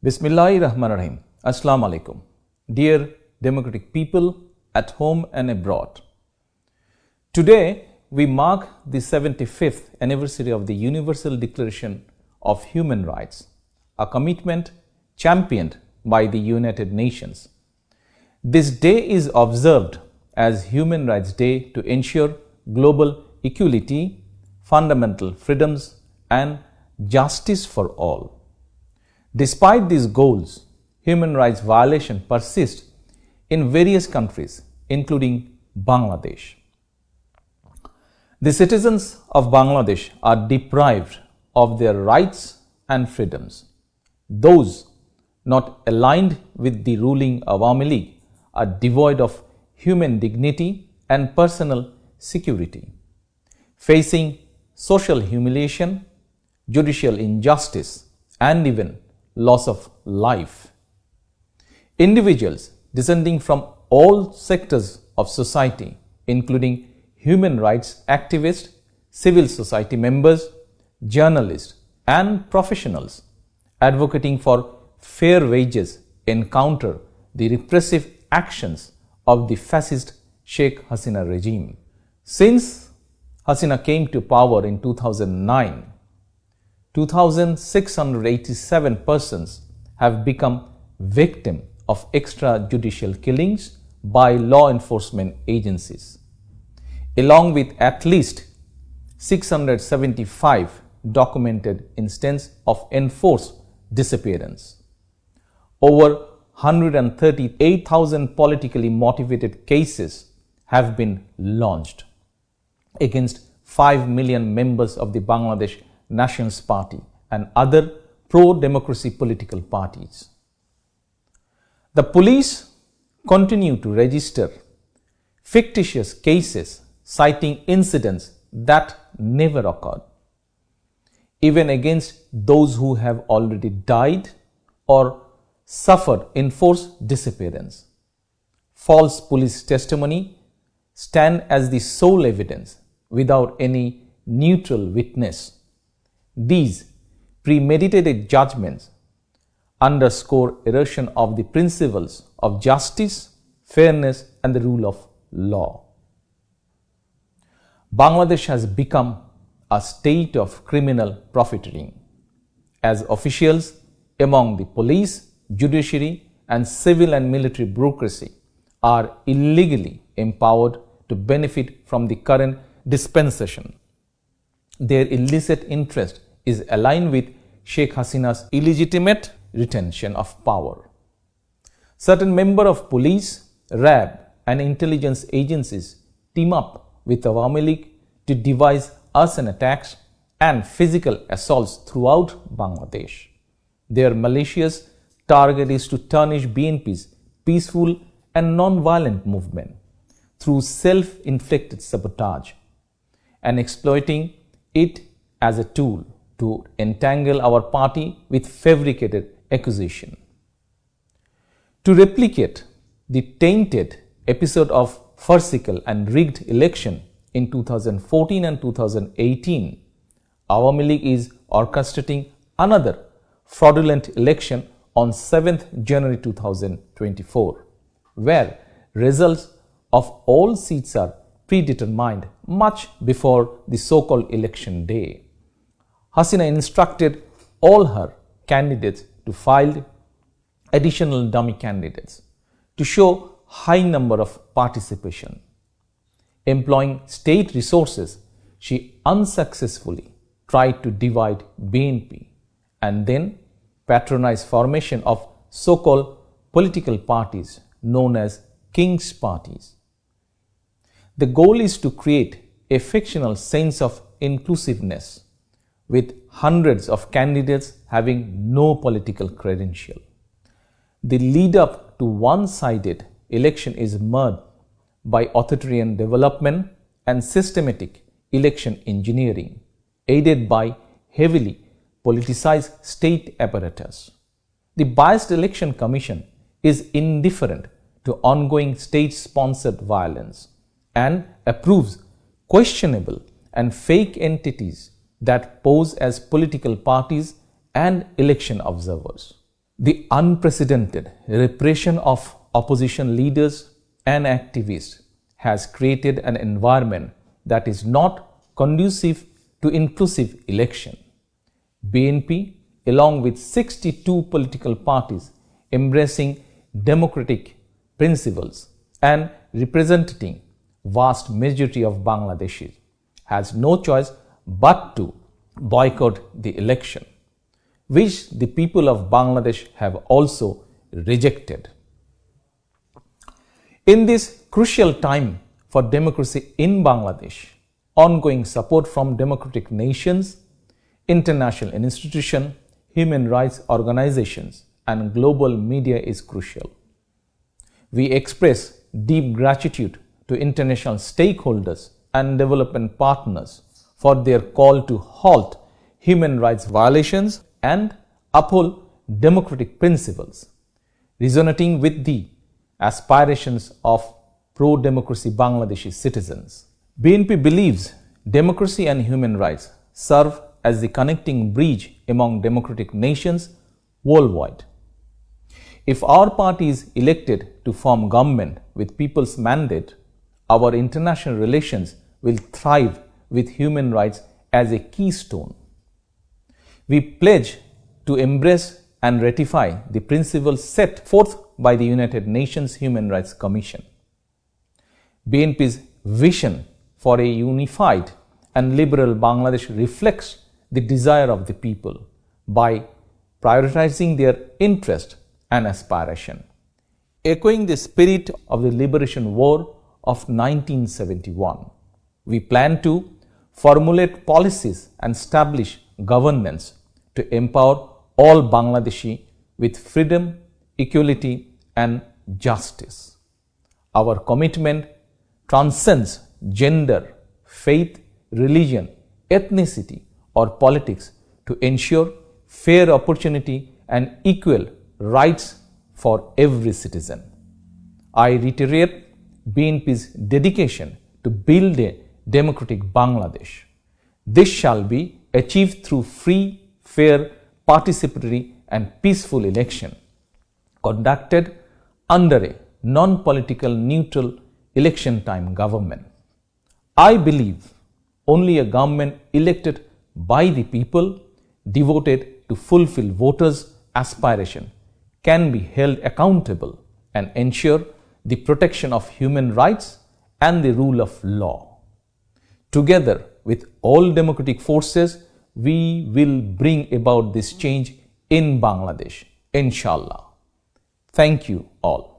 Bismillahirrahmanirrahim. Assalamu alaikum. Dear democratic people at home and abroad. Today we mark the 75th anniversary of the Universal Declaration of Human Rights, a commitment championed by the United Nations. This day is observed as Human Rights Day to ensure global equality, fundamental freedoms and justice for all. Despite these goals, human rights violations persist in various countries, including Bangladesh. The citizens of Bangladesh are deprived of their rights and freedoms. Those not aligned with the ruling Awami League are devoid of human dignity and personal security, facing social humiliation, judicial injustice, and even loss of life. Individuals descending from all sectors of society, including human rights activists, civil society members, journalists, and professionals advocating for fair wages, encounter the repressive actions of the fascist Sheikh Hasina regime. Since Hasina came to power in 2009, 2,687 persons have become victims of extrajudicial killings by law enforcement agencies, along with at least 675 documented instances of enforced disappearance. Over 138,000 politically motivated cases have been launched against 5 million members of the Bangladesh Nationalist Party and other pro-democracy political parties. The police continue to register fictitious cases citing incidents that never occurred, even against those who have already died or suffered enforced disappearance. False police testimony stand as the sole evidence without any neutral witness. These premeditated judgments underscore erosion of the principles of justice, fairness, and the rule of law. Bangladesh has become a state of criminal profiteering, as officials among the police, judiciary, and civil and military bureaucracy are illegally empowered to benefit from the current dispensation. Their illicit interest is aligned with Sheikh Hasina's illegitimate retention of power. Certain members of police, RAB, and intelligence agencies team up with Awami League to devise arson attacks and physical assaults throughout Bangladesh. Their malicious target is to tarnish BNP's peaceful and non-violent movement through self-inflicted sabotage and exploiting it as a tool to entangle our party with fabricated accusation. To replicate the tainted episode of farcical and rigged election in 2014 and 2018, Awami League is orchestrating another fraudulent election on 7th January 2024, where results of all seats are predetermined much before the so-called election day. Hasina instructed all her candidates to file additional dummy candidates to show high number of participation. Employing state resources, she unsuccessfully tried to divide BNP and then patronized formation of so-called political parties known as King's parties. The goal is to create a fictional sense of inclusiveness with hundreds of candidates having no political credential. The lead up to one-sided election is marred by authoritarian development and systematic election engineering, aided by heavily politicized state apparatus. The Biased Election Commission is indifferent to ongoing state-sponsored violence and approves questionable and fake entities that pose as political parties and election observers. The unprecedented repression of opposition leaders and activists has created an environment that is not conducive to inclusive election. BNP, along with 62 political parties embracing democratic principles and representing vast majority of Bangladeshis, has no choice but to boycott the election, which the people of Bangladesh have also rejected. In this crucial time for democracy in Bangladesh, ongoing support from democratic nations, international institutions, human rights organizations, and global media is crucial. We express deep gratitude to international stakeholders and development partners for their call to halt human rights violations and uphold democratic principles, resonating with the aspirations of pro-democracy Bangladeshi citizens. BNP believes democracy and human rights serve as the connecting bridge among democratic nations worldwide. If our party is elected to form government with people's mandate, our international relations will thrive with human rights as a keystone. We pledge to embrace and ratify the principles set forth by the United Nations Human Rights Commission. BNP's vision for a unified and liberal Bangladesh reflects the desire of the people by prioritizing their interest and aspiration. Echoing the spirit of the Liberation War of 1971, we plan to formulate policies and establish governance to empower all Bangladeshi with freedom, equality, and justice. Our commitment transcends gender, faith, religion, ethnicity, or politics to ensure fair opportunity and equal rights for every citizen. I reiterate BNP's dedication to build a democratic Bangladesh. This shall be achieved through free, fair, participatory, and peaceful election conducted under a non-political, neutral election time government. I believe only a government elected by the people, devoted to fulfill voters' aspiration, can be held accountable and ensure the protection of human rights and the rule of law. Together with all democratic forces, we will bring about this change in Bangladesh, inshallah. Thank you all.